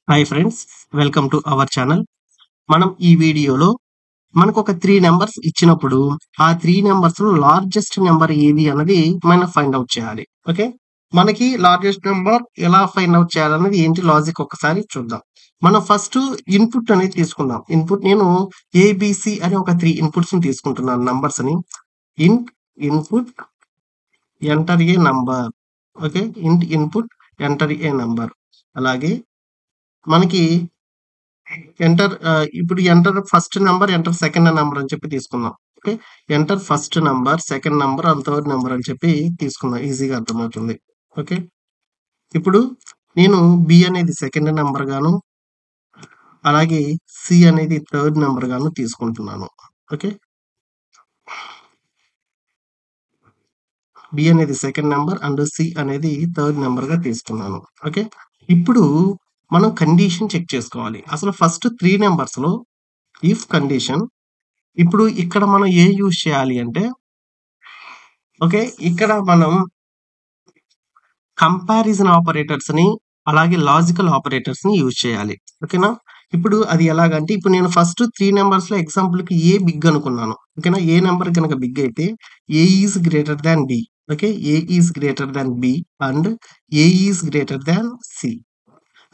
Hi friends, welcome to our channel. మనం ఈ వీడియోలో మనకు ఒక 3 నంబర్స్ ఇచ్చినప్పుడు ఆ 3 నంబర్స్‌లో లార్జెస్ట్ నంబర్ ఏది అన్నది మనం ఫైండ్ ఔట్ చేయాలి. ఓకే. మనకి లార్జెస్ట్ నంబర్ ఎలా ఫైండ్ ఔట్ చేయాలన్నది ఏంటి లాజిక్ ఒకసారి చూద్దాం. మనం ఫస్ట్ ఇన్‌పుట్ అనేది తీసుకుందాం. నేను ఏబీసీ అనే ఒక 3 ఇన్‌పుట్స్‌ని తీసుకుంటున్నాను నంబర్స్‌ని. ఇంట్ input enter a number. Okay. Input enter a number. అలాగే మనకి ఇప్పుడు enter first number, enter second number అని చెప్పి తీసుకుందాం. Okay. Enter first number, second number and third number అని చెప్పి తీసుకుందాం. ఈజీగా అర్థమవుతుంది. ఓకే. ఇప్పుడు నేను బి అనేది సెకండ్ నంబర్ గాను, అలాగే సి అనేది థర్డ్ నంబర్ గాను తీసుకుంటున్నాను. ఓకే. బి అనేది సెకండ్ నంబర్ అండ్ సి అనేది థర్డ్ నంబర్‌గా తీసుకున్నాను. ఓకే. ఇప్పుడు మనం కండిషన్ చెక్ చేసుకోవాలి. అసలు ఫస్ట్ 3 నంబర్స్‌లో ఇఫ్ కండిషన్ ఇప్పుడు ఇక్కడ మనం యూజ్ చేయాలి అంటే ఓకే. ఇక్కడ మనం కంపారిజన్ ఆపరేటర్స్‌ని, అలాగే లాజికల్ ఆపరేటర్స్‌ని యూజ్ చేయాలి. ఓకేనా? ఇప్పుడు అది ఎలాగంటే, ఇప్పుడు నేను ఫస్ట్ 3 నంబర్స్‌లో ఎగ్జాంపుల్‌కి ఏ బిగ్ అనుకున్నాను. ఓకేనా? ఏ నంబర్ గనక బిగ్ అయితే A is greater than B. Okay. A is greater than B and A is greater than C.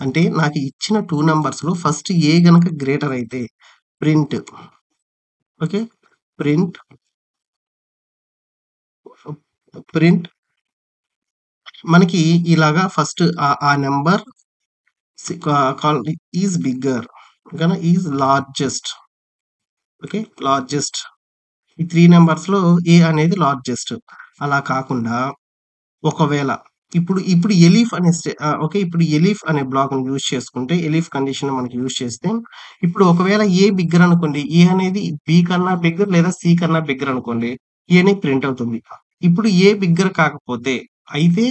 అంటే నాకు ఇచ్చిన 2 నంబర్స్‌లో ఫస్ట్ ఏ గనక గ్రేటర్ అయితే ప్రింట్. ఓకే. ప్రింట్ ప్రింట్ మనకి ఇలాగా ఫస్ట్ ఆ నంబర్ కాల్ ఈజ్ బిగ్గర్. ఓకేనా? Is largest. ఓకే. లార్జెస్ట్. ఈ 3 నంబర్స్‌లో ఏ అనేది లార్జెస్ట్. అలా కాకుండా ఒకవేళ ఇప్పుడు ఎలీఫ్ అనే ఓకే. ఇప్పుడు ఎలీఫ్ అనే బ్లాక్‌ని యూజ్ చేసుకుంటే, ఎలీఫ్ కండిషన్ మనకి యూజ్ చేస్తే, ఇప్పుడు ఒకవేళ ఏ బిగ్గర్ అనుకోండి. ఏ అనేది బి కన్నా బిగ్గర్ లేదా సి కన్నా బిగ్గర్ అనుకోండి. ఏ అనేది ప్రింట్ అవుతుంది. ఇప్పుడు ఏ బిగ్గర్ కాకపోతే అయితే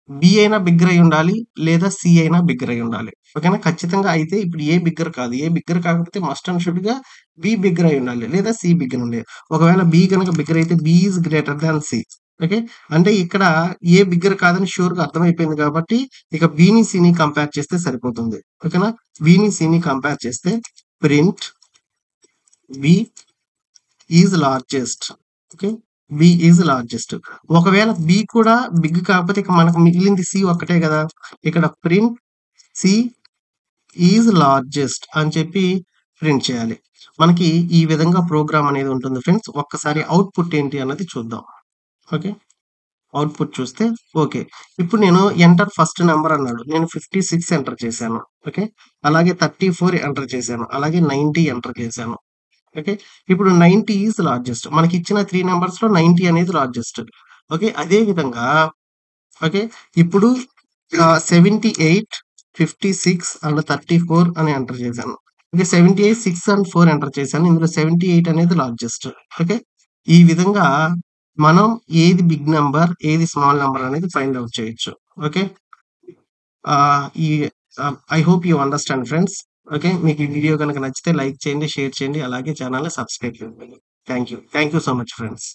బి అయినా బిగ్గర్ అయ్యుండాలి. లేదా సి అయినా బిగ్గర్ అయ్యుండాలి. ఓకేనా? ఖచ్చితంగా అయితే ఇప్పుడు ఏ బిగ్గర్ కాదు. ఏ బిగ్గర్ కాకపోతే మస్ట్ అండ్ షుడ్‌గా బి బిగ్గర్ అయ్యుండాలి. లేదా సి బిగ్గర్ ఉండాలి. ఒకవేళ బి గనక బిగ్గర్ అయితే B is greater than C. Okay. అంటే ఇక్కడ ఏ బిగ్గర్ కాదని ష్యూర్‌గా అర్థమైపోయింది కాబట్టి, ఇక బిని, సిని కంపేర్ చేస్తే సరిపోతుంది. ఓకేనా? బిని, సిని కంపేర్ చేస్తే print B is largest. Okay. B is largest. ఒకవేళ బి కూడా బిగ్ కాకపోతే ఇక మనకు మిగిలింది సి ఒక్కటే గదా! ఇక్కడ ప్రింట్ సి ఈజ్ లార్జెస్ట్ అని చెప్పి ప్రింట్ చేయాలి. మనకి ఈ విధంగా ప్రోగ్రామ్ అనేది ఉంటుంది ఫ్రెండ్స్. ఒక్కసారి అవుట్‌పుట్ ఏంటి అన్నది చూద్దాం. ఓకే. అవుట్‌పుట్ చూస్తే ఓకే. ఇప్పుడు నేను ఎంటర్ ఫస్ట్ నంబర్ అన్నాడు. నేను 56 ఎంటర్ చేశాను. ఓకే. అలాగే 34 ఎంటర్ చేశాను. అలాగే 90 ఎంటర్ చేశాను. ఓకే. ఇప్పుడు 90 ఈస్ లార్జెస్ట్. మనకిచ్చిన 3 నంబర్స్‌లో 90 అనేది లార్జెస్ట్. ఓకే. అదే విధంగా ఓకే. ఇప్పుడు 78, 56 అండ్ 34 అని ఎంటర్ చేశాను. ఓకే. 78, 6 అండ్ 4 ఎంటర్ చేశాను. ఇందులో 78 అనేది లార్జెస్ట్. ఓకే. ఈ విధంగా మనం ఏది బిగ్ నంబర్, ఏది స్మాల్ నంబర్ అనేది ఫైండ్ ఔట్ చేయొచ్చు. ఓకే. ఈ I hope you understand friends. Okay. మీకు ఈ వీడియో గనుక నచ్చితే లైక్ చేయండి, షేర్ చేయండి. అలాగే ఛానెల్‌ని సబ్స్క్రైబ్ చేయండి. Thank you. Thank you so much friends.